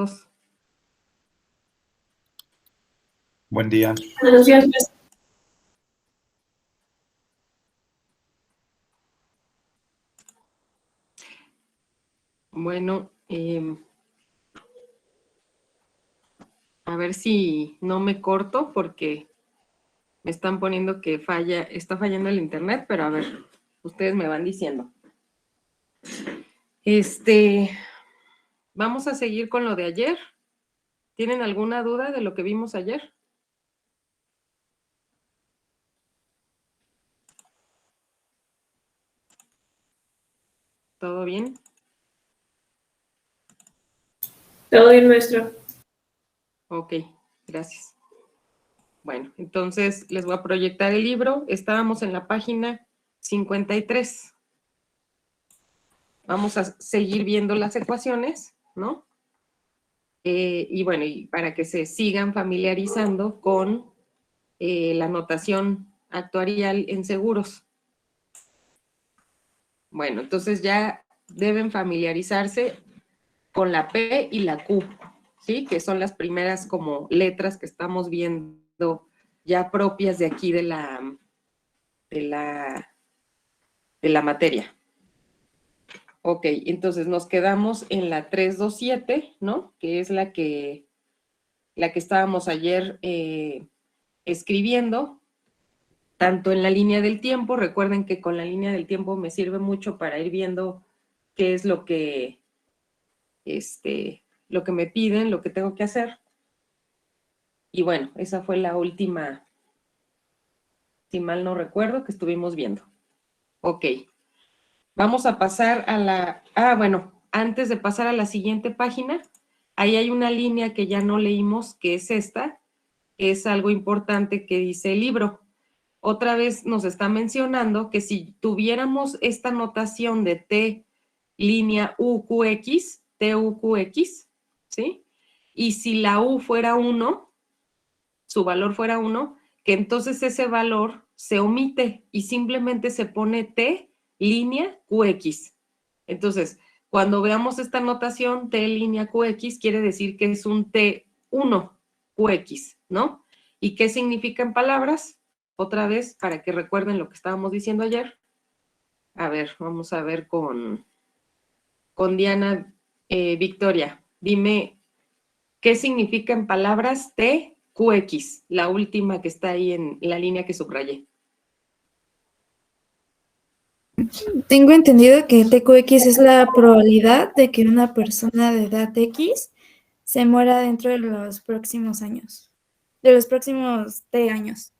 todos. Buen día. Buenos días, maestra. Bueno, a ver si no me corto porque me están poniendo que está fallando el internet, pero a ver, ustedes me van diciendo. Vamos a seguir con lo de ayer. ¿Tienen alguna duda de lo que vimos ayer? ¿Todo bien? Todo bien, maestra. Ok, gracias. Bueno, entonces les voy a proyectar el libro. Estábamos en la página 53. Vamos a seguir viendo las ecuaciones, ¿no? Y bueno, y para que se sigan familiarizando con la notación actuarial en seguros. Bueno, entonces ya deben familiarizarse con la P y la Q, ¿sí? Que son las primeras como letras que estamos viendo ya propias de aquí de la materia. Ok, entonces nos quedamos en la 327, ¿no? Que es la que estábamos ayer escribiendo, tanto en la línea del tiempo. Recuerden que con la línea del tiempo me sirve mucho para ir viendo qué es lo que me piden, lo que tengo que hacer. Y bueno, esa fue la última, si mal no recuerdo, que estuvimos viendo. Ok. Vamos a pasar a la... bueno, antes de pasar a la siguiente página, ahí hay una línea que ya no leímos, que es esta, que es algo importante que dice el libro. Otra vez nos está mencionando que si tuviéramos esta notación de T línea UQX, TUQX, ¿sí? Y si la U fuera 1, su valor fuera 1, que entonces ese valor se omite y simplemente se pone T línea QX. Entonces, cuando veamos esta notación T línea QX, quiere decir que es un T1 QX, ¿no? ¿Y qué significa en palabras? Otra vez, para que recuerden lo que estábamos diciendo ayer. A ver, vamos a ver con Diana Victoria. Dime, ¿qué significa en palabras TQX? La última que está ahí en la línea que subrayé. Tengo entendido que TQX es la probabilidad de que una persona de edad X se muera dentro de los próximos años, de los próximos T años.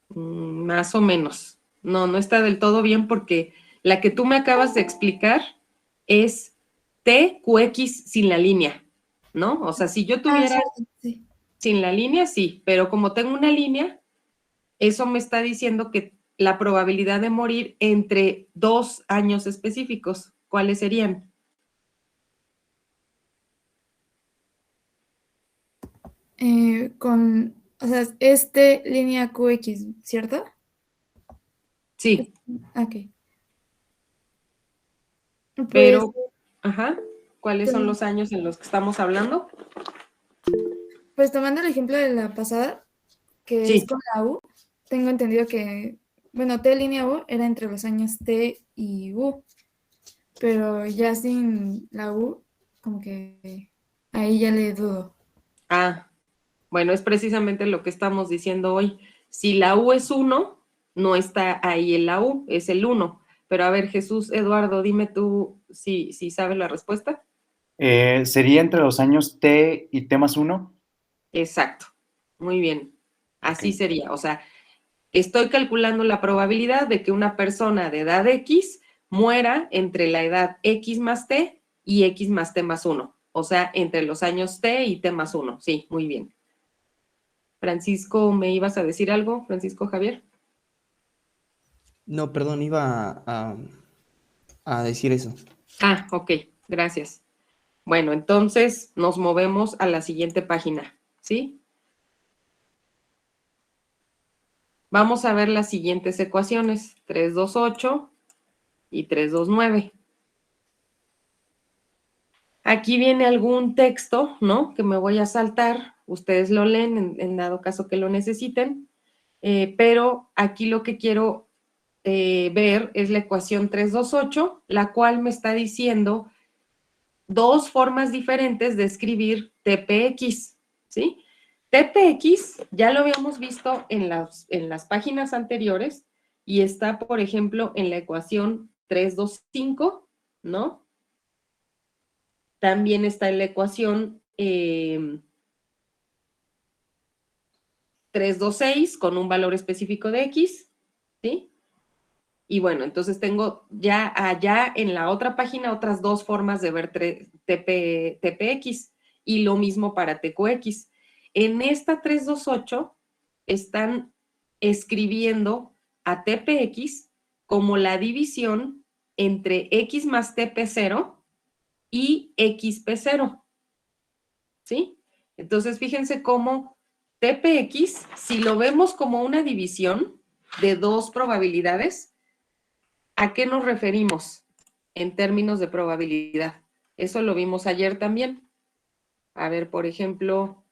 Más o menos. No está del todo bien porque la que tú me acabas de explicar es TQX sin la línea, ¿no? O sea, si yo tuviera sí. Sin la línea, sí, pero como tengo una línea, eso me está diciendo que la probabilidad de morir entre 2 años específicos, ¿cuáles serían? O sea, línea QX, ¿cierto? Sí. Ok. Pues, Pero, ¿cuáles son los años en los que estamos hablando? Pues tomando el ejemplo de la pasada, que sí. Es con la U, tengo entendido que, bueno, T línea U era entre los años T y U, pero ya sin la U, como que ahí ya le dudo. Bueno, es precisamente lo que estamos diciendo hoy. Si la U es 1, no está ahí en la U, es el 1. Pero a ver, Jesús, Eduardo, dime tú si sabes la respuesta. ¿Sería entre los años T y T más 1? Exacto, muy bien. Así sería, o sea, estoy calculando la probabilidad de que una persona de edad X muera entre la edad X más T y X más T más 1. O sea, entre los años T y T más 1. Sí, muy bien. Francisco, ¿me ibas a decir algo, Francisco Javier? No, perdón, iba a decir eso. Ok, gracias. Bueno, entonces nos movemos a la siguiente página, ¿sí? Vamos a ver las siguientes ecuaciones, 328 y 329. Aquí viene algún texto, ¿no? Que me voy a saltar, ustedes lo leen en dado caso que lo necesiten, pero aquí lo que quiero ver es la ecuación 328, la cual me está diciendo dos formas diferentes de escribir TPX, ¿sí? TPX ya lo habíamos visto en las páginas anteriores y está, por ejemplo, en la ecuación 325, ¿no? También está en la ecuación 326 con un valor específico de X, ¿sí? Y bueno, entonces tengo ya allá en la otra página otras dos formas de ver TPX y lo mismo para TQX. En esta 328 están escribiendo a TPX como la división entre X más TP0 y XP0, ¿sí? Entonces, fíjense cómo TPX, si lo vemos como una división de dos probabilidades, ¿a qué nos referimos en términos de probabilidad? Eso lo vimos ayer también. A ver, por ejemplo,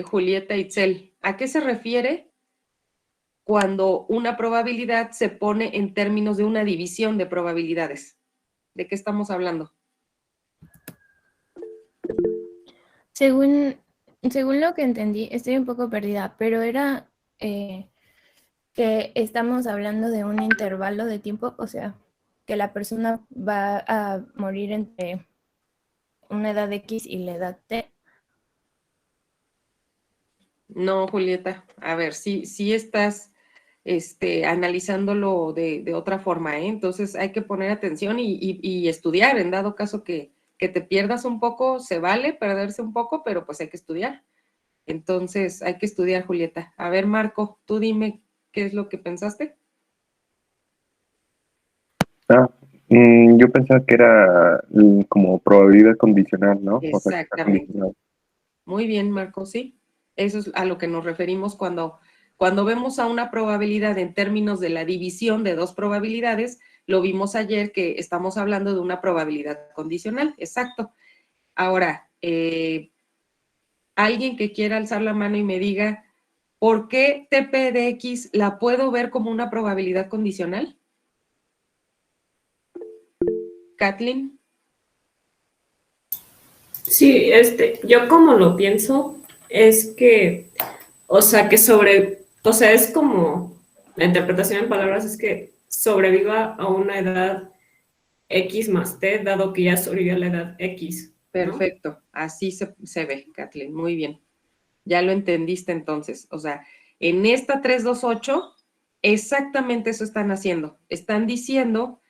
Julieta Itzel, ¿a qué se refiere cuando una probabilidad se pone en términos de una división de probabilidades? ¿De qué estamos hablando? Según lo que entendí, estoy un poco perdida, pero era que estamos hablando de un intervalo de tiempo, o sea, que la persona va a morir entre una edad X y la edad T. No, Julieta, a ver, sí estás analizándolo de otra forma, ¿eh? Entonces hay que poner atención y estudiar, en dado caso que te pierdas un poco, se vale perderse un poco, pero pues hay que estudiar. Entonces hay que estudiar, Julieta. A ver, Marco, tú dime qué es lo que pensaste. Yo pensaba que era como probabilidad condicional, ¿no? O sea, que está Exactamente. condicionado. Muy bien, Marco, sí. Eso es a lo que nos referimos cuando vemos a una probabilidad en términos de la división de dos probabilidades. Lo vimos ayer que estamos hablando de una probabilidad condicional. Exacto. Ahora, alguien que quiera alzar la mano y me diga, ¿por qué TP de X la puedo ver como una probabilidad condicional? Kathleen. Sí, yo como lo pienso es que, o sea, o sea, es como, la interpretación en palabras es que sobreviva a una edad X más T, dado que ya sobrevivió a la edad X, ¿no? Perfecto, así se ve, Kathleen, muy bien. Ya lo entendiste entonces. O sea, en esta 328, exactamente eso están haciendo. Están diciendo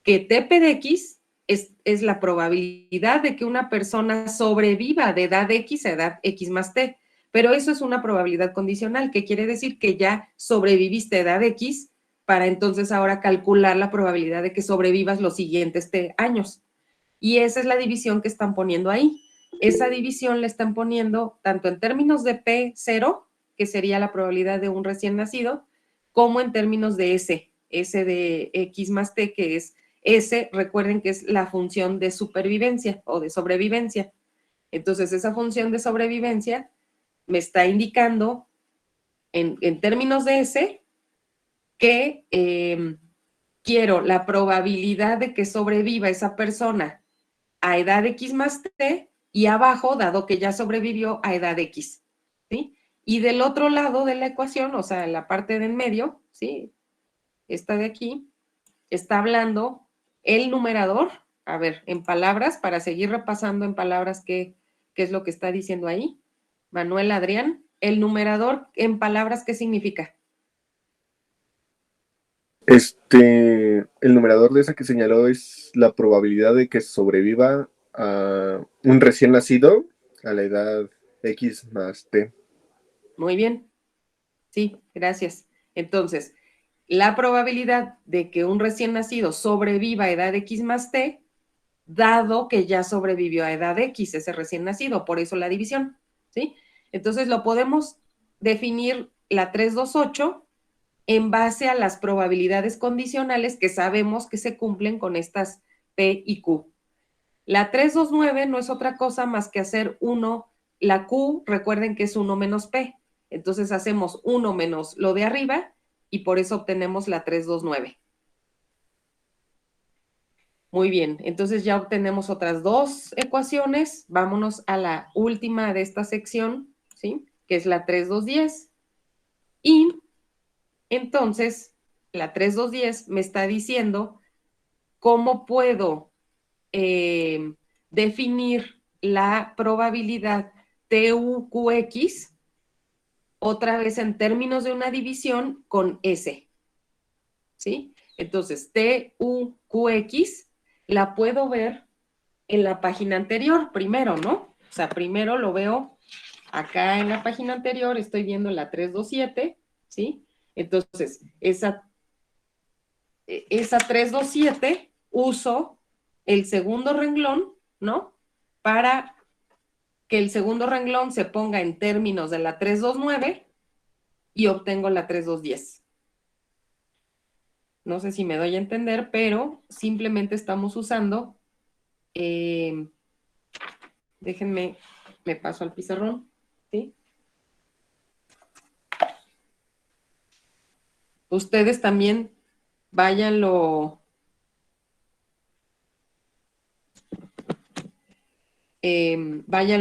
que TP de X es la probabilidad de que una persona sobreviva de edad X a edad X más T. Pero eso es una probabilidad condicional, que quiere decir que ya sobreviviste a edad X para entonces ahora calcular la probabilidad de que sobrevivas los siguientes años. Y esa es la división que están poniendo ahí. Esa división la están poniendo tanto en términos de P0, que sería la probabilidad de un recién nacido, como en términos de S de X más T, que es S, recuerden que es la función de supervivencia o de sobrevivencia. Entonces, esa función de sobrevivencia me está indicando en términos de S que quiero la probabilidad de que sobreviva esa persona a edad X más T y abajo, dado que ya sobrevivió a edad X, ¿sí? Y del otro lado de la ecuación, o sea, la parte de en medio, ¿sí? Esta de aquí, está hablando el numerador, a ver, en palabras, para seguir repasando en palabras qué es lo que está diciendo ahí. Manuel Adrián, el numerador en palabras, ¿qué significa? El numerador de esa que señaló es la probabilidad de que sobreviva a un recién nacido a la edad X más T. Muy bien. Sí, gracias. Entonces, la probabilidad de que un recién nacido sobreviva a edad X más T, dado que ya sobrevivió a edad X, ese recién nacido, por eso la división, ¿sí? Entonces, lo podemos definir la 328 en base a las probabilidades condicionales que sabemos que se cumplen con estas P y Q. La 329 no es otra cosa más que hacer 1, la Q, recuerden que es 1 menos P. Entonces hacemos 1 menos lo de arriba y por eso obtenemos la 329. Muy bien, entonces ya obtenemos otras dos ecuaciones. Vámonos a la última de esta sección, ¿sí? Que es la 3210. Y entonces la 3210 me está diciendo cómo puedo definir la probabilidad TUQX otra vez en términos de una división con S, ¿sí? Entonces, TUQX la puedo ver en la página anterior primero, ¿no? O sea, primero lo veo acá en la página anterior, estoy viendo la 327, ¿sí? Entonces, esa 327 uso el segundo renglón, ¿no? Para que el segundo renglón se ponga en términos de la 329 y obtengo la 3210. No sé si me doy a entender, pero simplemente estamos usando, déjenme, me paso al pizarrón, ¿sí? Ustedes también váyanlo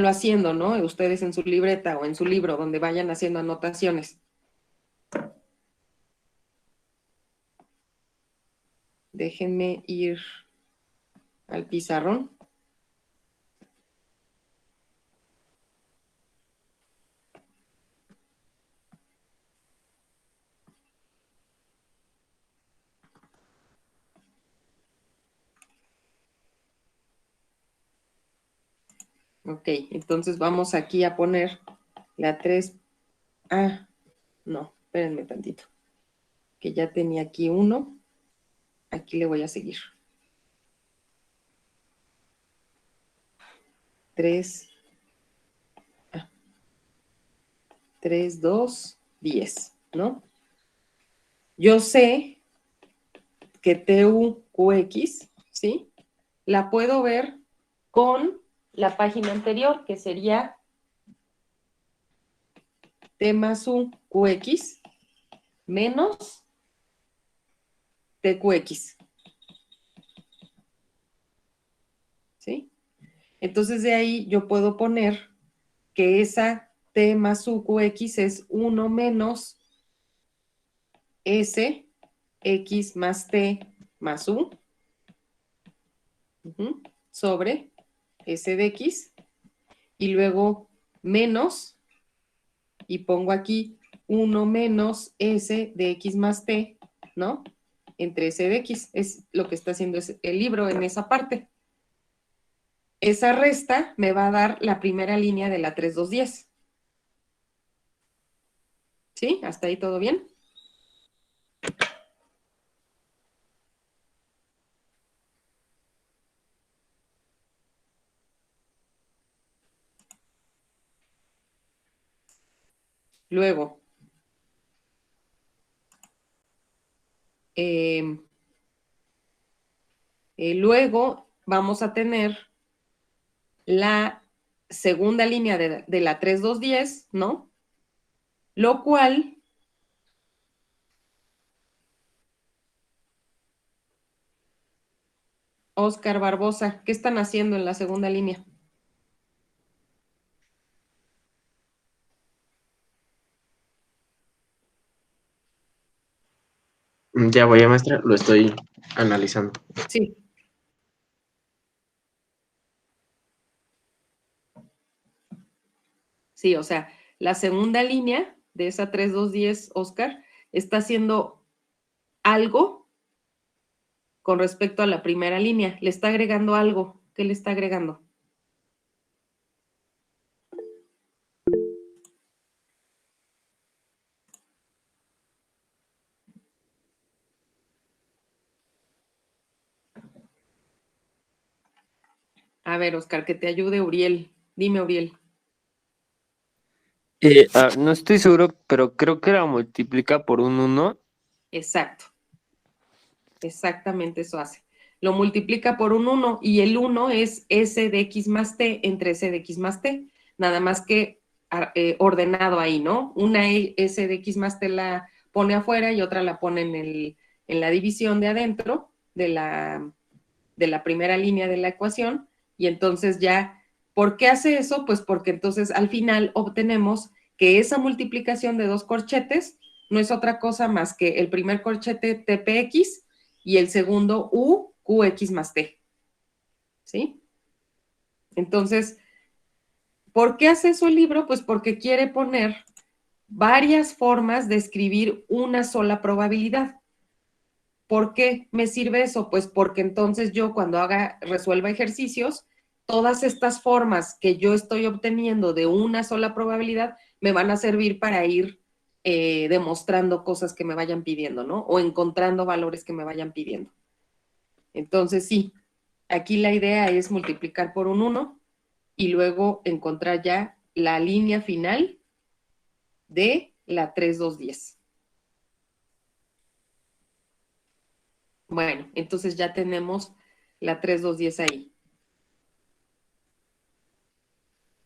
haciendo, ¿no? Ustedes en su libreta o en su libro, donde vayan haciendo anotaciones. Déjenme ir al pizarrón. Ok, entonces vamos aquí a poner la 3. Ah, no, espérenme tantito. Que ya tenía aquí uno. Aquí le voy a seguir. 3, 3, 2, 10, ¿no? Yo sé que TUQX, ¿sí? La puedo ver con la página anterior, que sería T más U QX menos TQX, ¿sí? Entonces de ahí yo puedo poner que esa T más U QX es 1 menos S, X más T más U, sobre S de X, y luego menos, y pongo aquí 1 menos S de X más T, ¿no? Entre S de X, es lo que está haciendo el libro en esa parte. Esa resta me va a dar la primera línea de la 3210. ¿Sí? ¿Hasta ahí todo bien? Luego, luego vamos a tener la segunda línea de la 3210, ¿no? Lo cual Oscar Barbosa, ¿qué están haciendo en la segunda línea? Ya voy, maestra, lo estoy analizando. Sí. Sí, o sea, la segunda línea de esa 3210, Oscar, está haciendo algo con respecto a la primera línea. Le está agregando algo. ¿Qué le está agregando? A ver, Oscar, que te ayude Uriel. Dime, Uriel. No estoy seguro, pero creo que la multiplica por un 1. Exacto. Exactamente eso hace. lo multiplica por un 1 y el 1 es S de X más T entre S de X más T, nada más que ordenado ahí, ¿no? Una S de X más T la pone afuera y otra la pone en la división de adentro de la primera línea de la ecuación, y entonces ya, ¿por qué hace eso? Pues porque entonces al final obtenemos que esa multiplicación de dos corchetes no es otra cosa más que el primer corchete TPX y el segundo QX más T, ¿sí? Entonces, ¿por qué hace eso el libro? Pues porque quiere poner varias formas de escribir una sola probabilidad. ¿Por qué me sirve eso? Pues porque entonces yo cuando resuelva ejercicios, todas estas formas que yo estoy obteniendo de una sola probabilidad me van a servir para ir demostrando cosas que me vayan pidiendo, ¿no? O encontrando valores que me vayan pidiendo. Entonces, sí, aquí la idea es multiplicar por un 1 y luego encontrar ya la línea final de la 3,2,10. Bueno, entonces ya tenemos la 3,2,10 ahí.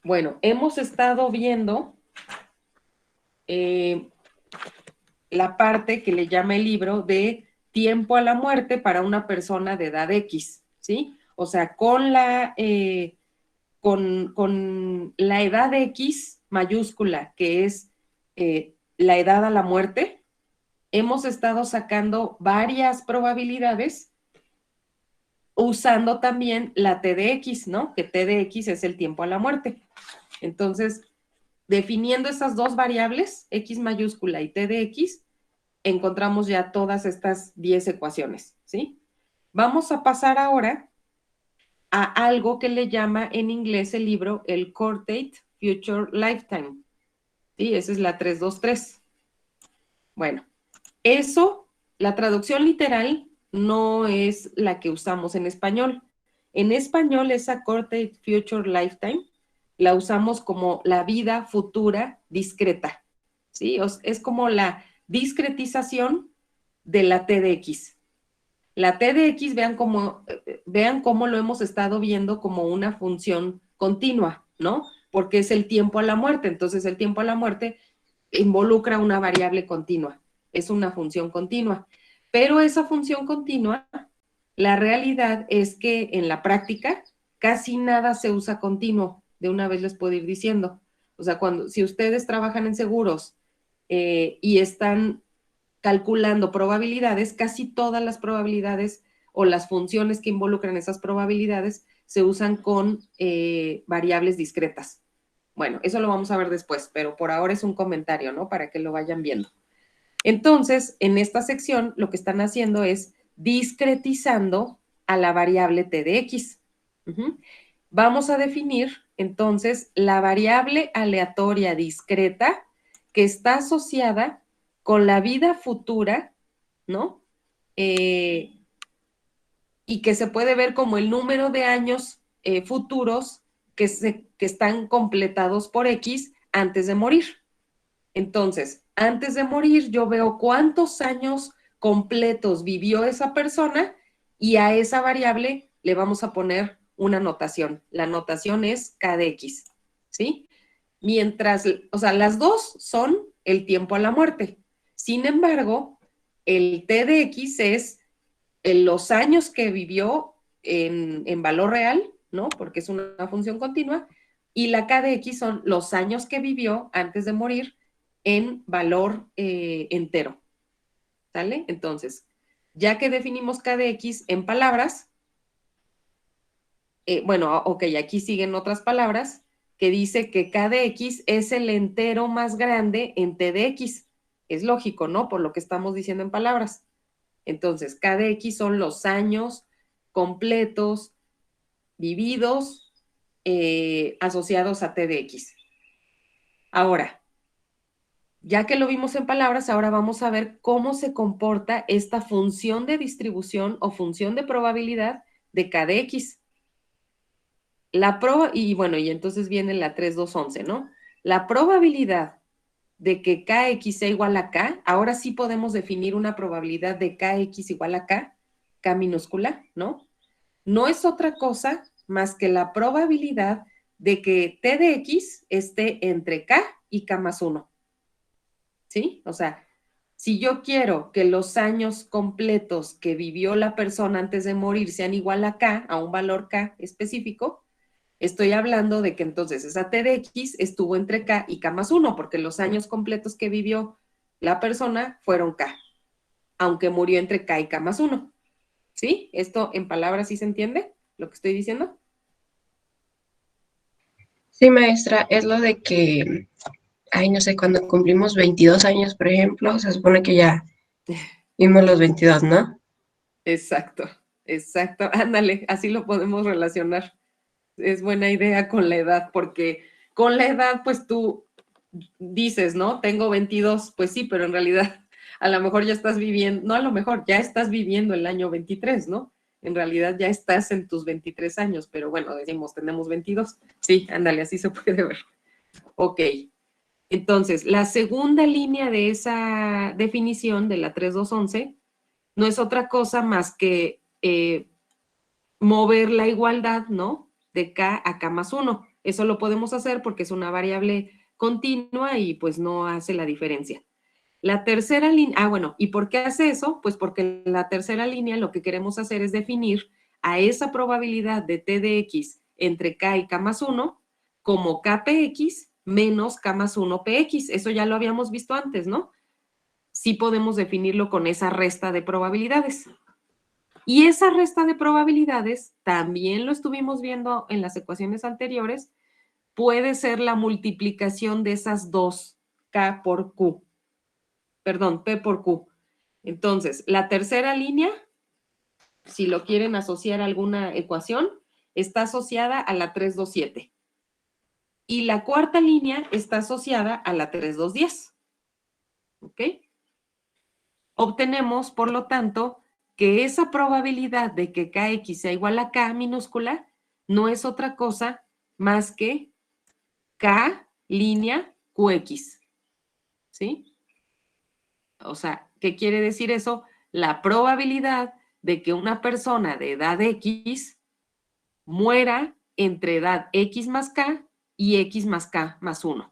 Bueno, hemos estado viendo la parte que le llama el libro de tiempo a la muerte para una persona de edad X, ¿sí? O sea, con la edad X mayúscula, que es la edad a la muerte, hemos estado sacando varias probabilidades usando también la T de X, ¿no? Que T de X es el tiempo a la muerte. Entonces, definiendo esas dos variables, X mayúscula y T de X, encontramos ya todas estas 10 ecuaciones, ¿sí? Vamos a pasar ahora a algo que le llama en inglés el libro el Coordinate Future Lifetime, ¿sí? Esa es la 3,2,3. Bueno, eso, la traducción literal no es la que usamos en español. En español, esa Coordinate Future Lifetime la usamos como la vida futura discreta, ¿sí? Es como la discretización de la T de X. La T de X, vean cómo lo hemos estado viendo como una función continua, ¿no? Porque es el tiempo a la muerte. Entonces, el tiempo a la muerte involucra una variable continua. Es una función continua. Pero esa función continua, la realidad es que en la práctica casi nada se usa continuo. De una vez les puedo ir diciendo. O sea, si ustedes trabajan en seguros y están calculando probabilidades, casi todas las probabilidades o las funciones que involucran esas probabilidades se usan con variables discretas. Bueno, eso lo vamos a ver después, pero por ahora es un comentario, ¿no? Para que lo vayan viendo. Entonces, en esta sección, lo que están haciendo es discretizando a la variable T de X. Vamos a definir, entonces, la variable aleatoria discreta que está asociada con la vida futura, ¿no? Y que se puede ver como el número de años futuros que están completados por X antes de morir. Entonces, antes de morir, yo veo cuántos años completos vivió esa persona y a esa variable le vamos a poner una notación. La notación es K de X, ¿sí? Mientras, o sea, las dos son el tiempo a la muerte. Sin embargo, el T de X es los años que vivió en valor real, ¿no? Porque es una función continua, y la K de X son los años que vivió antes de morir en valor entero, ¿sale? Entonces, ya que definimos K de X en palabras, bueno, ok, aquí siguen otras palabras, que dice que K de X es el entero más grande en T de X. Es lógico, ¿no? Por lo que estamos diciendo en palabras. Entonces, K de X son los años completos vividos asociados a T de X. Ahora, ya que lo vimos en palabras, ahora vamos a ver cómo se comporta esta función de distribución o función de probabilidad de K de X. Y bueno, y entonces viene la 3,2,11, ¿no? La probabilidad de que Kx sea igual a K, ahora sí podemos definir una probabilidad de Kx igual a K minúscula, ¿no? no es otra cosa más que la probabilidad de que t de x esté entre k y k más 1. ¿Sí? O sea, si yo quiero que los años completos que vivió la persona antes de morir sean igual a k, a un valor k específico, estoy hablando de que entonces esa t de x estuvo entre k y k más 1, porque los años completos que vivió la persona fueron k, aunque murió entre k y k más 1. ¿Sí? ¿Esto en palabras sí se entiende lo que estoy diciendo? Sí, maestra, es lo de que, ay, no sé, cuando cumplimos 22 años, por ejemplo, se supone que ya vimos los 22, ¿no? Exacto, exacto. Ándale, así lo podemos relacionar. Es buena idea con la edad, porque con la edad, pues tú dices, ¿no? Tengo 22, pues sí, pero en realidad a lo mejor ya estás viviendo, no a lo mejor, ya estás viviendo el año 23, ¿no? En realidad ya estás en tus 23 años, pero bueno, decimos, tenemos 22. Sí, ándale, así se puede ver. Ok. Entonces, la segunda línea de esa definición de la 3211 no es otra cosa más que mover la igualdad, ¿no? De k a k más 1. Eso lo podemos hacer porque es una variable continua y pues no hace la diferencia. La tercera línea, bueno, ¿y por qué hace eso? Pues porque en la tercera línea lo que queremos hacer es definir a esa probabilidad de t de x entre k y k más 1 como kpx menos k más 1 px. Eso ya lo habíamos visto antes, ¿no? Sí podemos definirlo con esa resta de probabilidades. Y esa resta de probabilidades, también lo estuvimos viendo en las ecuaciones anteriores, puede ser la multiplicación de esas dos, K por Q. Perdón, P por Q. Entonces, la tercera línea, si lo quieren asociar a alguna ecuación, está asociada a la 3227. Y la cuarta línea está asociada a la 3210. ¿Ok? Obtenemos, por lo tanto, que esa probabilidad de que kx sea igual a k minúscula no es otra cosa más que k línea qx. ¿Sí? O sea, ¿qué quiere decir eso? La probabilidad de que una persona de edad x muera entre edad x más k y x más k más 1.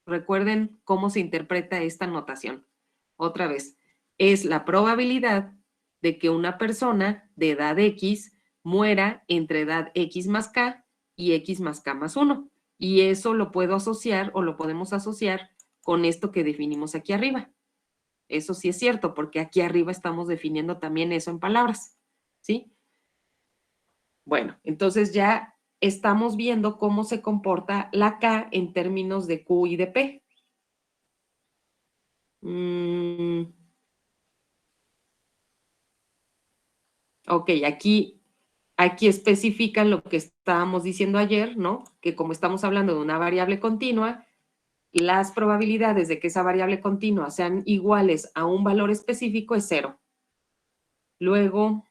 Recuerden cómo se interpreta esta notación. Otra vez, es la probabilidad de que una persona de edad x muera entre edad x más k y x más k más 1. Y eso lo puedo asociar o lo podemos asociar con esto que definimos aquí arriba. Eso sí es cierto, porque aquí arriba estamos definiendo también eso en palabras. ¿Sí? Bueno, entonces ya estamos viendo cómo se comporta la K en términos de Q y de P. Ok, aquí especifican lo que estábamos diciendo ayer, ¿no? Que como estamos hablando de una variable continua, las probabilidades de que esa variable continua sean iguales a un valor específico es 0. Luego,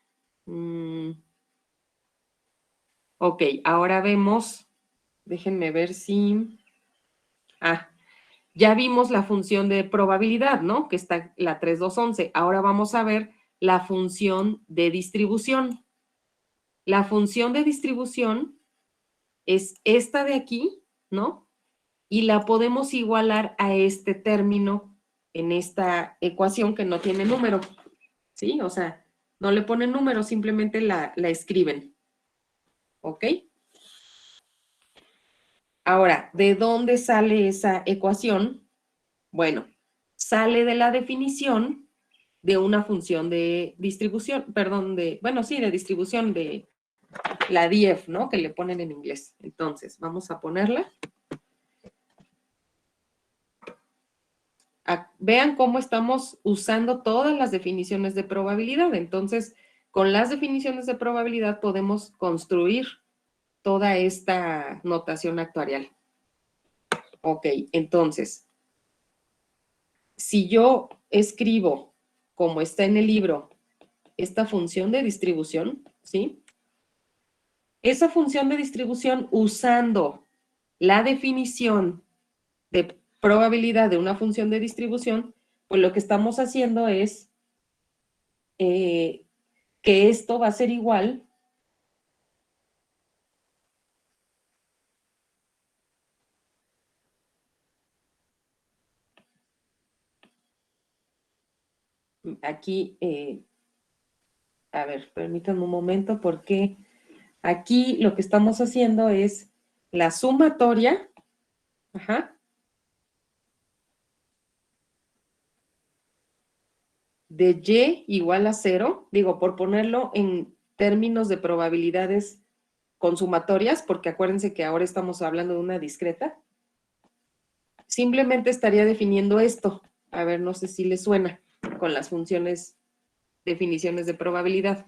ok, ahora vemos, déjenme ver si... ya vimos la función de probabilidad, ¿no? Que está la 3211. Ahora vamos a ver la función de distribución. La función de distribución es esta de aquí, ¿no? Y la podemos igualar a este término en esta ecuación que no tiene número, ¿sí? O sea, no le ponen número, simplemente la escriben, ¿ok? Ahora, ¿de dónde sale esa ecuación? Bueno, sale de la definición de una función de distribución, perdón, de distribución de la DF, ¿no? Que le ponen en inglés. Entonces, vamos a ponerla. Vean cómo estamos usando todas las definiciones de probabilidad. Entonces, con las definiciones de probabilidad podemos construir toda esta notación actuarial. Ok, entonces, si yo escribo, como está en el libro, esta función de distribución, ¿sí? Esa función de distribución usando la definición de probabilidad de una función de distribución, pues lo que estamos haciendo es que esto va a ser igual aquí, a ver, permítanme un momento, porque aquí lo que estamos haciendo es la sumatoria, ajá, de y igual a 0, digo, por ponerlo en términos de probabilidades consumatorias, porque acuérdense que ahora estamos hablando de una discreta, simplemente estaría definiendo esto. A ver, no sé si les suena con las funciones, definiciones de probabilidad.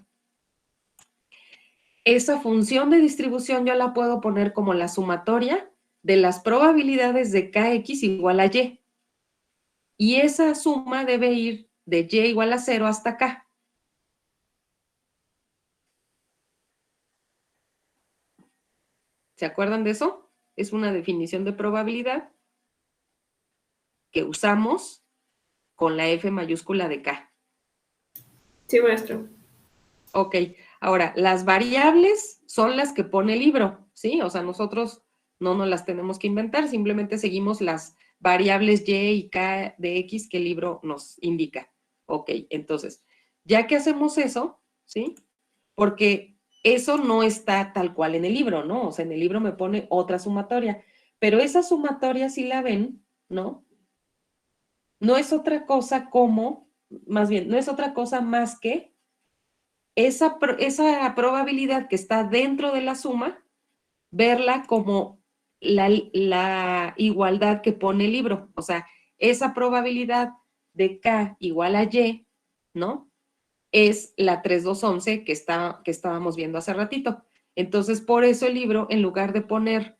Esa función de distribución yo la puedo poner como la sumatoria de las probabilidades de kx igual a y. Y esa suma debe ir de y igual a 0 hasta k. ¿Se acuerdan de eso? Es una definición de probabilidad que usamos con la F mayúscula de K. Sí, maestro. Ok, ahora, las variables son las que pone el libro, ¿sí? O sea, nosotros no nos las tenemos que inventar, simplemente seguimos las variables Y y K de X que el libro nos indica. Ok, entonces, ya que hacemos eso, ¿sí? Porque eso no está tal cual en el libro, ¿no? O sea, en el libro me pone otra sumatoria, pero esa sumatoria, si la ven, ¿no? No es otra cosa como, más bien, no es otra cosa más que esa probabilidad que está dentro de la suma, verla como la igualdad que pone el libro. O sea, esa probabilidad de K igual a Y, ¿no? Es la 3211 que estábamos viendo hace ratito. Entonces, por eso el libro, en lugar de poner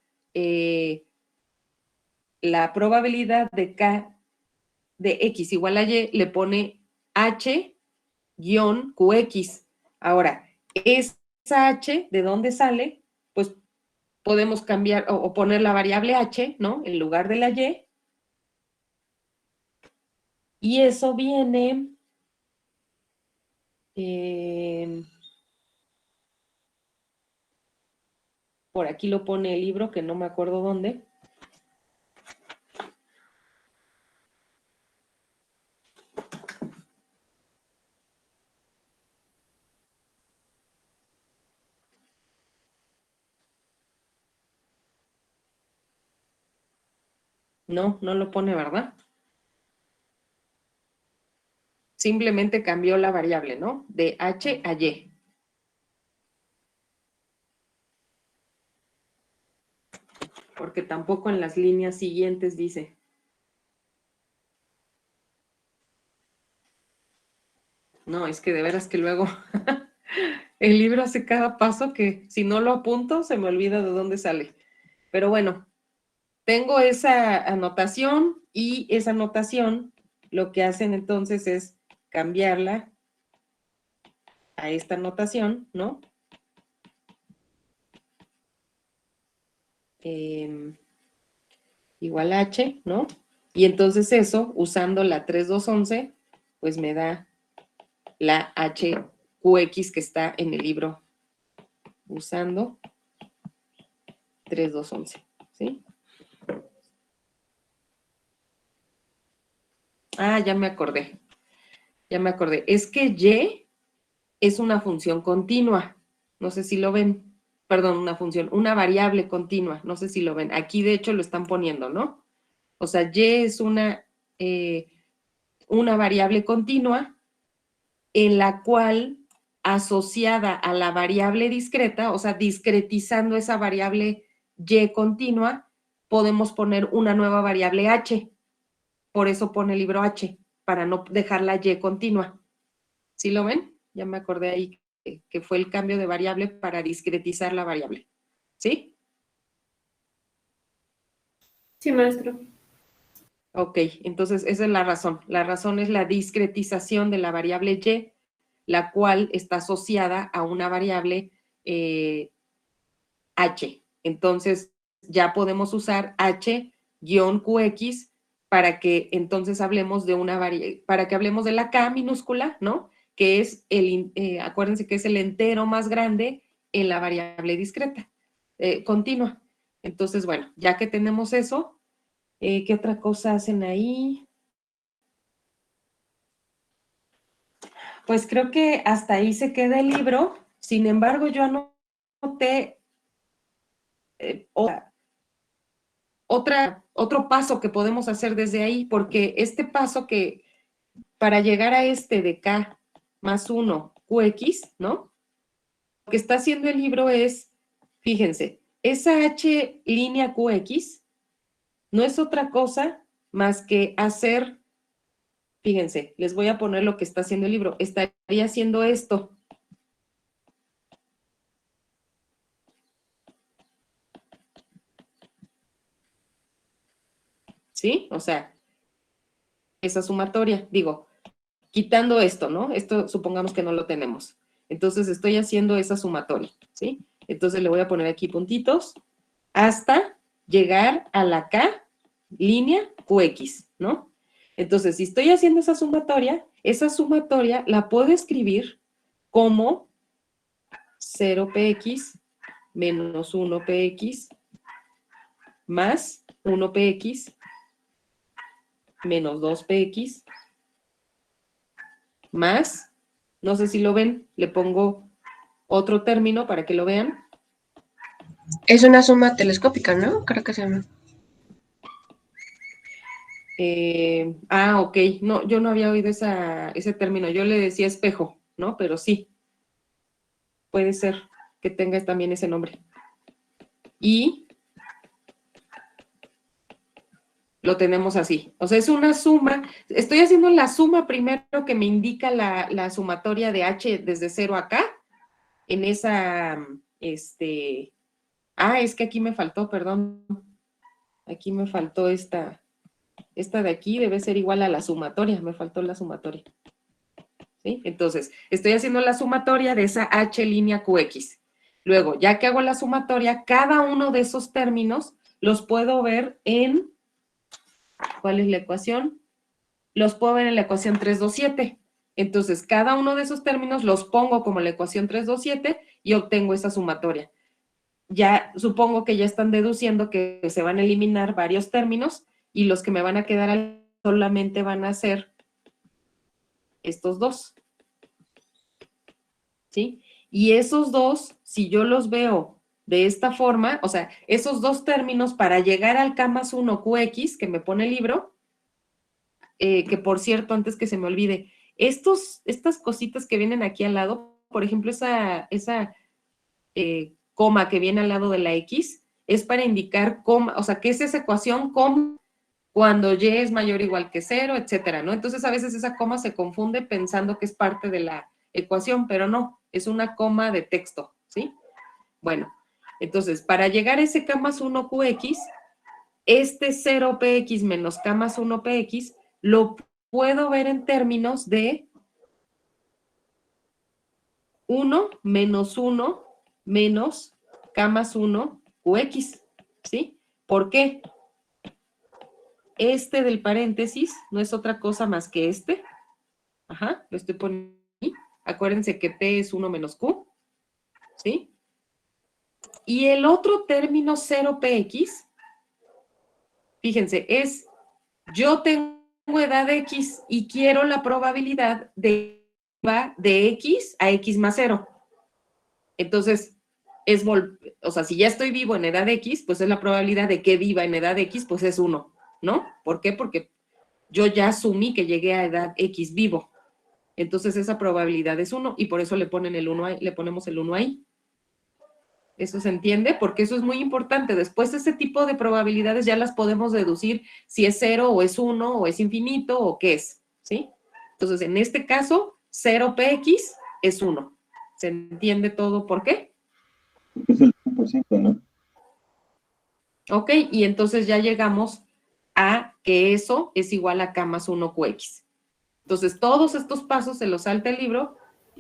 la probabilidad de K de X igual a Y, le pone H-QX. Ahora, esa H, ¿de dónde sale? Pues podemos cambiar o poner la variable H, ¿no? En lugar de la Y. Y eso viene... por aquí lo pone el libro, que no me acuerdo dónde. No, no lo pone, ¿verdad? Simplemente cambió la variable, ¿no? De H a Y. Porque tampoco en las líneas siguientes dice. No, es que de veras que luego el libro hace cada paso que si no lo apunto se me olvida de dónde sale. Pero bueno, tengo esa anotación y esa anotación lo que hacen entonces es cambiarla a esta anotación, ¿no? Igual a H, ¿no? Y entonces eso, usando la 3211, pues me da la HQX que está en el libro usando 3211, ¿sí? Ah, ya me acordé. Ya me acordé. Es que Y es una función continua. No sé si lo ven. Perdón, una variable continua. No sé si lo ven. Aquí, de hecho, lo están poniendo, ¿no? O sea, Y es una variable continua en la cual, asociada a la variable discreta, o sea, discretizando esa variable Y continua, podemos poner una nueva variable H. Por eso pone el libro H, para no dejar la Y continua. ¿Sí lo ven? Ya me acordé ahí que fue el cambio de variable para discretizar la variable. ¿Sí? Sí, maestro. Ok, entonces esa es la razón. La razón es la discretización de la variable Y, la cual está asociada a una variable H. Entonces ya podemos usar H-QX para que entonces hablemos de para que hablemos de la K minúscula, ¿no? Que es acuérdense que es el entero más grande en la variable discreta, continua. Entonces, bueno, ya que tenemos eso, ¿qué otra cosa hacen ahí? Pues creo que hasta ahí se queda el libro. Sin embargo, yo anoté otro paso que podemos hacer desde ahí, porque este paso que para llegar a este de K más 1 QX, ¿no? Lo que está haciendo el libro es, fíjense, esa H línea QX no es otra cosa más que hacer, fíjense, les voy a poner lo que está haciendo el libro, estaría haciendo esto. ¿Sí? O sea, esa sumatoria, digo, quitando esto, ¿no? Esto supongamos que no lo tenemos. Entonces estoy haciendo esa sumatoria, ¿sí? Entonces le voy a poner aquí puntitos hasta llegar a la K línea QX, ¿no? Entonces, si estoy haciendo esa sumatoria la puedo escribir como 0px menos 1px más 1px menos 2px más, no sé si lo ven, le pongo otro término para que lo vean. Es una suma telescópica, ¿no? Creo que se llama. Ok, no, yo no había oído ese término, yo le decía espejo, ¿no? Pero sí, puede ser que tenga también ese nombre. Y lo tenemos así, o sea, es una suma, estoy haciendo la suma primero que me indica la sumatoria de H desde 0 a K, en esa, es que aquí me faltó, perdón, aquí me faltó esta de aquí debe ser igual a la sumatoria, me faltó la sumatoria. ¿Sí? Entonces, estoy haciendo la sumatoria de esa H línea QX. Luego, ya que hago la sumatoria, cada uno de esos términos los puedo ver en, ¿cuál es la ecuación? Los puedo ver en la ecuación 327. Entonces, cada uno de esos términos los pongo como la ecuación 327 y obtengo esa sumatoria. Ya supongo que ya están deduciendo que se van a eliminar varios términos y los que me van a quedar solamente van a ser estos dos. ¿Sí? Y esos dos, si yo los veo de esta forma, o sea, esos dos términos para llegar al K más 1 QX que me pone el libro, que por cierto, antes que se me olvide, estas cositas que vienen aquí al lado, por ejemplo, esa coma que viene al lado de la X, es para indicar coma, o sea, ¿qué es esa ecuación? Coma cuando y es mayor o igual que 0, etcétera, ¿no? Entonces, a veces esa coma se confunde pensando que es parte de la ecuación, pero no, es una coma de texto, ¿sí? Bueno, entonces, para llegar a ese K más 1 QX, este 0px menos K más 1px, lo puedo ver en términos de 1 menos 1 menos K más 1 QX, ¿sí? ¿Por qué? Este del paréntesis no es otra cosa más que este. Ajá, lo estoy poniendo aquí. Acuérdense que P es 1 menos Q, ¿sí? Y el otro término 0px, fíjense, es yo tengo edad X y quiero la probabilidad de X a X más 0. Entonces, o sea, si ya estoy vivo en edad X, pues es la probabilidad de que viva en edad X, pues es 1, ¿no? ¿Por qué? Porque yo ya asumí que llegué a edad X vivo. Entonces, esa probabilidad es 1 y por eso le ponemos el 1 ahí. ¿Eso se entiende? Porque eso es muy importante. Después ese tipo de probabilidades ya las podemos deducir si es 0 o es 1 o es infinito o qué es, ¿sí? Entonces, en este caso, 0px es 1. ¿Se entiende todo por qué? Es el 100%, ¿no? Ok, y entonces ya llegamos a que eso es igual a K más 1 QX. Entonces, todos estos pasos se los salta el libro,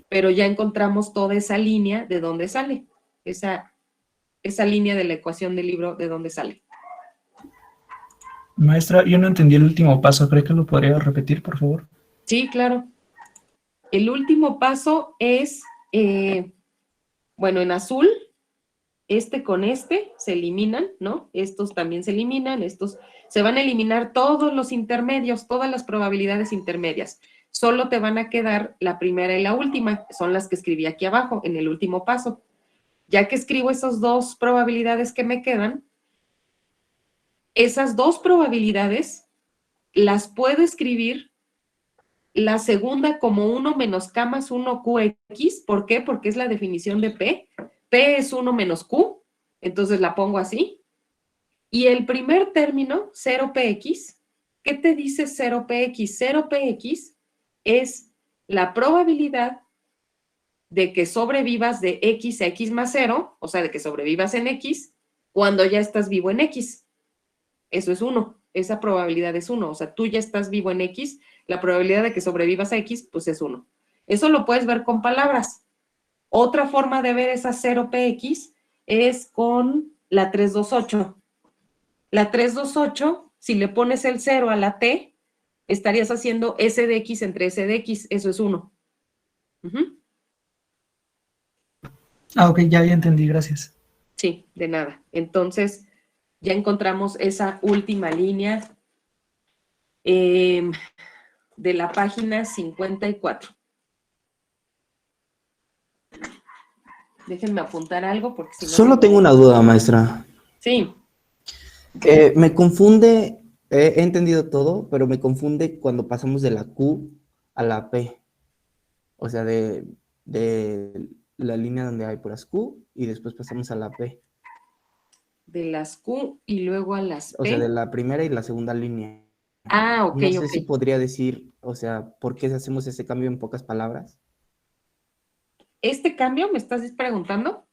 pero ya encontramos toda esa línea de dónde sale. Esa línea de la ecuación del libro, ¿de dónde sale? Maestra, yo no entendí el último paso. ¿Cree que lo podría repetir, por favor? Sí, claro. El último paso es, bueno, en azul, este con este se eliminan, ¿no? Estos también se eliminan, estos se van a eliminar todos los intermedios, todas las probabilidades intermedias. solo te van a quedar la primera y la última, son las que escribí aquí abajo, en el último paso. Ya que escribo esas dos probabilidades que me quedan, esas dos probabilidades las puedo escribir la segunda como 1 menos K más 1 QX. ¿Por qué? Porque es la definición de P. P es 1 menos Q, entonces la pongo así. Y el primer término, 0PX, ¿qué te dice 0PX? 0PX es la probabilidad de que sobrevivas de X a X más 0, o sea, de que sobrevivas en X, cuando ya estás vivo en X. Eso es 1, esa probabilidad es 1, o sea, tú ya estás vivo en X, la probabilidad de que sobrevivas a X, pues es 1. Eso lo puedes ver con palabras. Otra forma de ver esa 0PX es con la 328. La 328, si le pones el 0 a la T, estarías haciendo S de X entre S de X, eso es 1. Ah, ok, ya entendí, gracias. Sí, de nada. Entonces, ya encontramos esa última línea de la página 54. Déjenme apuntar algo porque si no... Solo tengo una duda, maestra. Sí. Me confunde, he entendido todo, pero me confunde cuando pasamos de la Q a la P. O sea, de la línea donde hay puras Q y después pasamos a la P. De las Q y luego a las P. O sea, de la primera y la segunda línea. Ah, ok, no sé si podría decir, o sea, ¿por qué hacemos ese cambio en pocas palabras? ¿Este cambio me estás preguntando?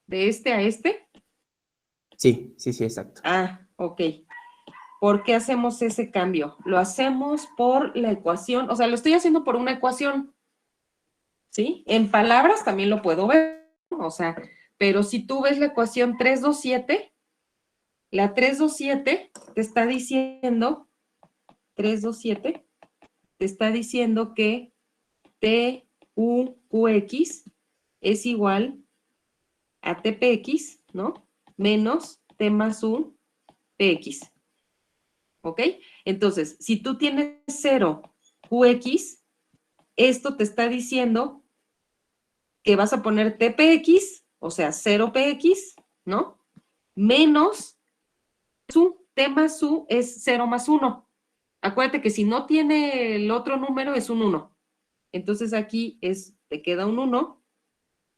¿De este a este? Sí, exacto. Ah, ok. ¿Por qué hacemos ese cambio? Lo hacemos por la ecuación, o sea, lo estoy haciendo por una ecuación, ¿sí? En palabras también lo puedo ver, o sea, pero si tú ves la ecuación 327, la 327 te está diciendo, 327, te está diciendo que TUQX es igual a TPX, ¿no? Menos T más U PX. ¿Ok? Entonces, si tú tienes 0 QX, esto te está diciendo que vas a poner TPX, o sea, 0PX, ¿no? Menos su T más U es 0 más 1. Acuérdate que si no tiene el otro número es un 1. Entonces aquí te queda un 1,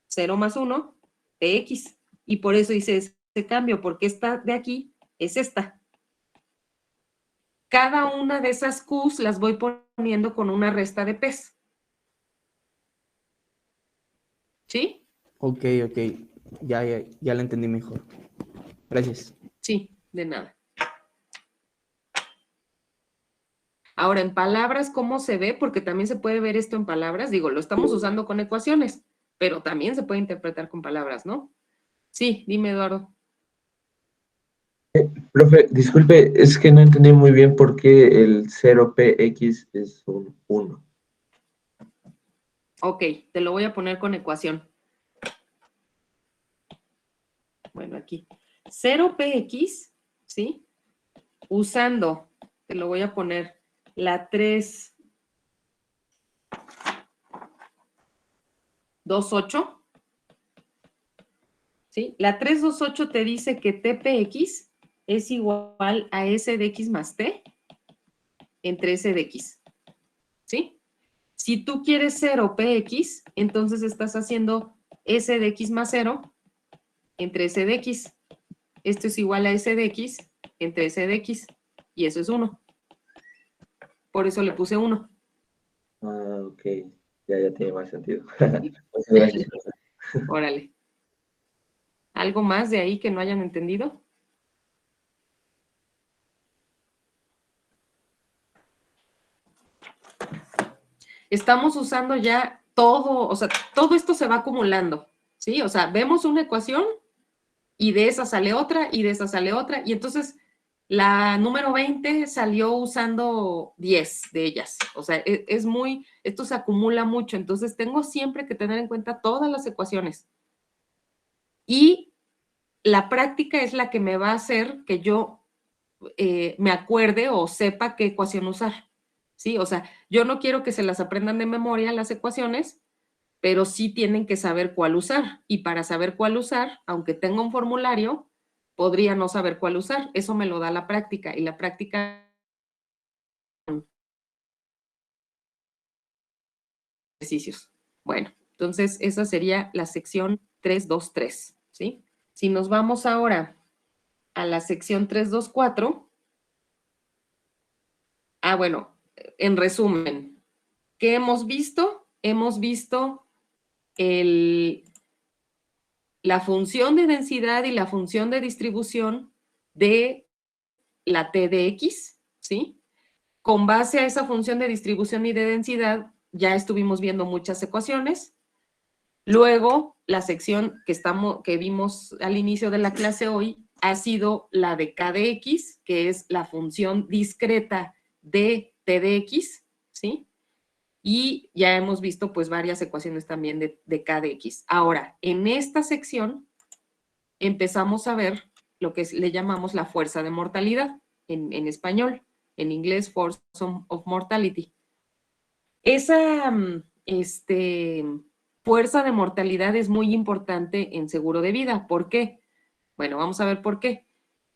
0 más 1, PX. Y por eso hice ese cambio, porque esta de aquí es esta. Cada una de esas Qs las voy poniendo con una resta de P's. ¿Sí? Ok, ya la entendí mejor. Gracias. Sí, de nada. Ahora, en palabras, ¿cómo se ve? Porque también se puede ver esto en palabras. Digo, lo estamos usando con ecuaciones, pero también se puede interpretar con palabras, ¿no? Sí, dime, Eduardo. Profe, disculpe, es que no entendí muy bien por qué el 0PX es un 1. Ok, te lo voy a poner con ecuación. Bueno, aquí. 0PX, ¿sí? Usando, te lo voy a poner, la 328. ¿Sí? La 328 te dice que TPX es igual a S de X más T entre S de X. ¿Sí? Si tú quieres 0 PX, entonces estás haciendo S de X más 0 entre S de X. Esto es igual a S de X entre S de X. Y eso es 1. Por eso le puse 1. Ah, ok. Ya tiene más sentido. Muchas gracias. Órale. ¿Algo más de ahí que no hayan entendido? Estamos usando ya todo, o sea, todo esto se va acumulando, ¿sí? O sea, vemos una ecuación y de esa sale otra y de esa sale otra, y entonces la número 20 salió usando 10 de ellas. O sea, esto se acumula mucho, entonces tengo siempre que tener en cuenta todas las ecuaciones. Y la práctica es la que me va a hacer que yo me acuerde o sepa qué ecuación usar. ¿sí? O sea, yo no quiero que se las aprendan de memoria las ecuaciones, pero sí tienen que saber cuál usar. Y para saber cuál usar, aunque tenga un formulario, podría no saber cuál usar. Eso me lo da la práctica. Y la práctica... ejercicios. Bueno, entonces esa sería la sección 323, ¿sí? Si nos vamos ahora a la sección 324, bueno, en resumen, ¿qué hemos visto? Hemos visto la función de densidad y la función de distribución de la T de X, ¿sí? Con base a esa función de distribución y de densidad, ya estuvimos viendo muchas ecuaciones. Luego, la sección que vimos al inicio de la clase hoy ha sido la de K de X, que es la función discreta de T de X, ¿sí? Y ya hemos visto pues varias ecuaciones también de K de X. Ahora, en esta sección empezamos a ver lo que le llamamos la fuerza de mortalidad en español, en inglés Force of Mortality. Esa fuerza de mortalidad es muy importante en seguro de vida. ¿Por qué? Bueno, vamos a ver por qué.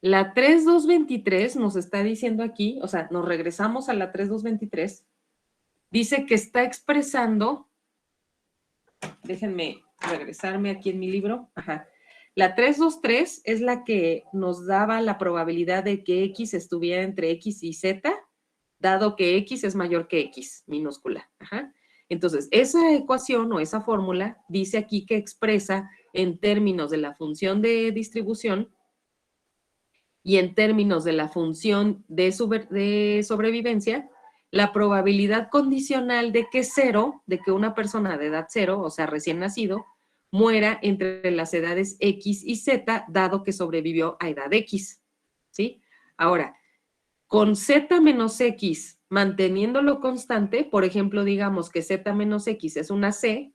La 3223 nos está diciendo aquí, o sea, nos regresamos a la 3223, dice que está expresando, déjenme regresarme aquí en mi libro, la 323 es la que nos daba la probabilidad de que X estuviera entre X y Z, dado que X es mayor que X, minúscula. Entonces, esa ecuación o esa fórmula dice aquí que expresa en términos de la función de distribución y en términos de la función de sobrevivencia, la probabilidad condicional de que una persona de edad 0, o sea, recién nacido, muera entre las edades X y Z, dado que sobrevivió a edad X, ¿sí? Ahora, con Z menos X manteniéndolo constante, por ejemplo, digamos que Z menos X es una C,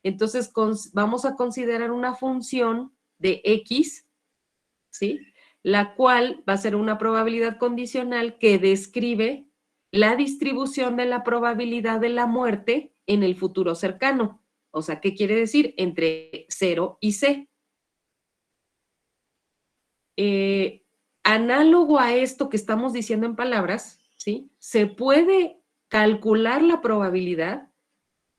entonces vamos a considerar una función de X, ¿sí? La cual va a ser una probabilidad condicional que describe la distribución de la probabilidad de la muerte en el futuro cercano. O sea, ¿qué quiere decir? Entre 0 y C. Análogo a esto que estamos diciendo en palabras, ¿sí? Se puede calcular la probabilidad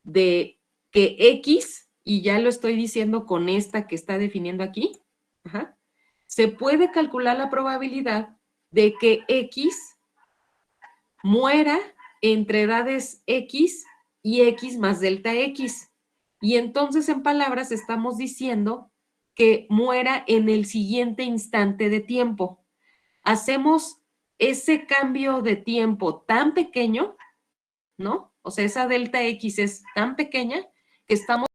de que X, y ya lo estoy diciendo con esta que está definiendo aquí, se puede calcular la probabilidad de que X muera entre edades X y X más delta X. Y entonces, en palabras, estamos diciendo que muera en el siguiente instante de tiempo. Hacemos ese cambio de tiempo tan pequeño, ¿no? O sea, esa delta X es tan pequeña que estamos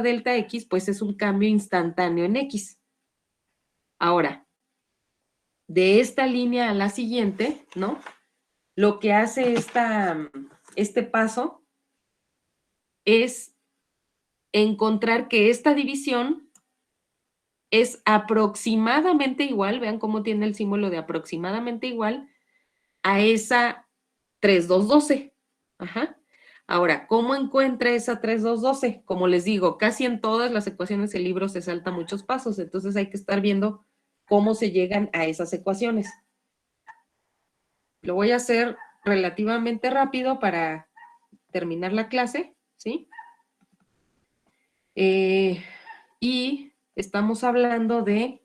delta X, pues es un cambio instantáneo en X. Ahora, de esta línea a la siguiente, ¿no? Lo que hace este paso es encontrar que esta división es aproximadamente igual, vean cómo tiene el símbolo de aproximadamente igual, a esa 3212. Ahora, ¿cómo encuentra esa 3212? Como les digo, casi en todas las ecuaciones el libro se salta muchos pasos, entonces hay que estar viendo cómo se llegan a esas ecuaciones. Lo voy a hacer relativamente rápido para terminar la clase, ¿sí? Y estamos hablando de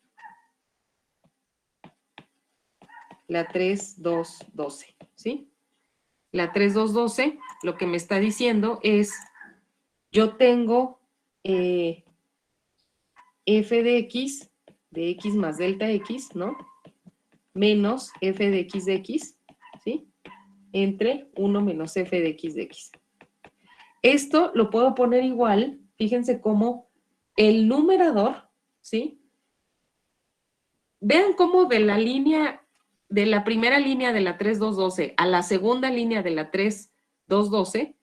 la 3.2.12, ¿sí? La 3.2.12 lo que me está diciendo es, yo tengo f de x más delta x, ¿no? Menos f de x, ¿sí? Entre 1 menos f de x. Esto lo puedo poner igual, fíjense cómo el numerador, ¿sí? Vean cómo de la línea, de la primera línea de la 3.2.12 a la segunda línea de la 3.2.12,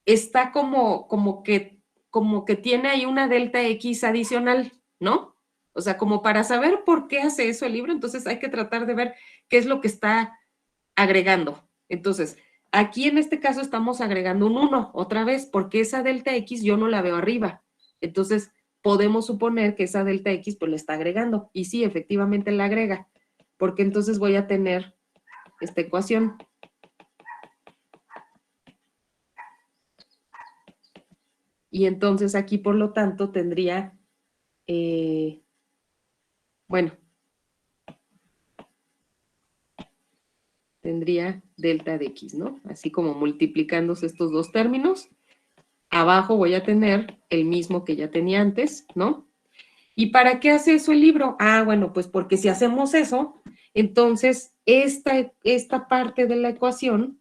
está como que tiene ahí una delta x adicional, ¿no? O sea, como para saber por qué hace eso el libro, entonces hay que tratar de ver qué es lo que está agregando. Entonces, aquí en este caso estamos agregando un 1 otra vez, porque esa delta x yo no la veo arriba. Entonces, podemos suponer que esa delta x pues le está agregando. Y sí, efectivamente la agrega, porque entonces voy a tener esta ecuación. Y entonces aquí, por lo tanto, tendría, tendría delta de x, ¿no? Así como multiplicándose estos dos términos. Abajo voy a tener el mismo que ya tenía antes, ¿no? ¿Y para qué hace eso el libro? Ah, bueno, pues porque si hacemos eso, entonces esta parte de la ecuación,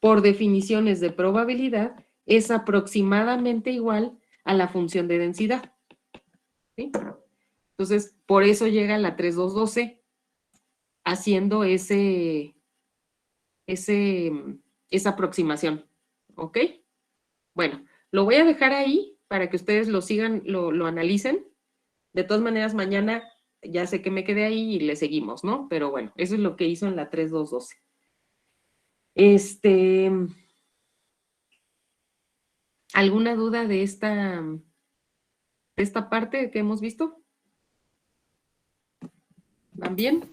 por definiciones de probabilidad, es aproximadamente igual a la función de densidad, ¿sí? Entonces, por eso llega la 3.2.12 haciendo esa aproximación, ¿ok? Bueno, lo voy a dejar ahí para que ustedes lo sigan, lo analicen. De todas maneras, mañana ya sé que me quedé ahí y le seguimos, ¿no? Pero bueno, eso es lo que hizo en la 3.2.12. ¿Alguna duda de esta parte que hemos visto? ¿Van bien?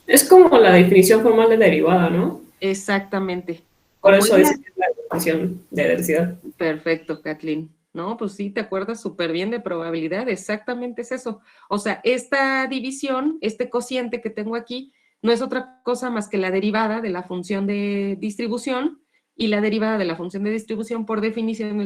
Es como la definición formal de derivada, ¿no? Exactamente. Por eso es la definición de densidad. Perfecto, Kathleen. No, pues sí, te acuerdas súper bien de probabilidad, exactamente es eso. O sea, esta división, este cociente que tengo aquí, no es otra cosa más que la derivada de la función de distribución, y la derivada de la función de distribución, por definición,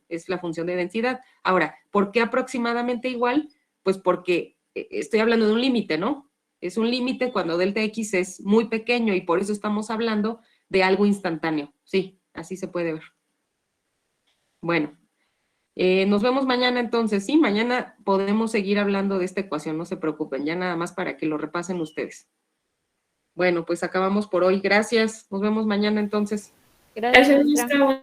es la función de densidad. Ahora, ¿por qué aproximadamente igual? Pues porque estoy hablando de un límite, ¿no? Es un límite cuando delta x es muy pequeño, y por eso estamos hablando de algo instantáneo. Sí, así se puede ver. Bueno, nos vemos mañana entonces, ¿sí? Mañana podemos seguir hablando de esta ecuación, no se preocupen, ya nada más para que lo repasen ustedes. Bueno, pues acabamos por hoy. Gracias. Nos vemos mañana entonces. Gracias, maestra.